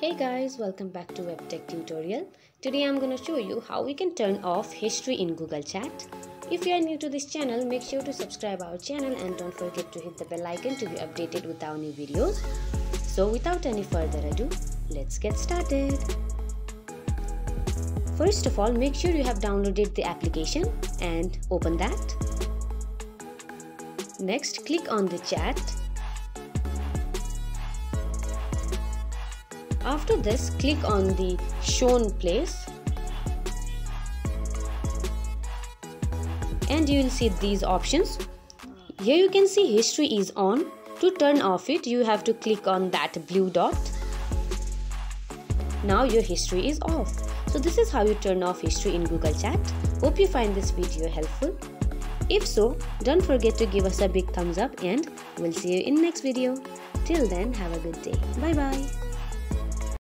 Hey guys, welcome back to WebTech tutorial. Today I'm going to show you how we can turn off history in Google Chat. If you are new to this channel, make sure to subscribe our channel and don't forget to hit the bell icon to be updated with our new videos. So without any further ado, let's get started. First of all, make sure you have downloaded the application and open that. Next, click on the chat. After this, click on the shown place and you will see these options. Here you can see history is on. To turn off it, you have to click on that blue dot. Now your history is off. So this is how you turn off history in Google Chat. Hope you find this video helpful. If so, don't forget to give us a big thumbs up and we'll see you in next video. Till then, have a good day. Bye bye.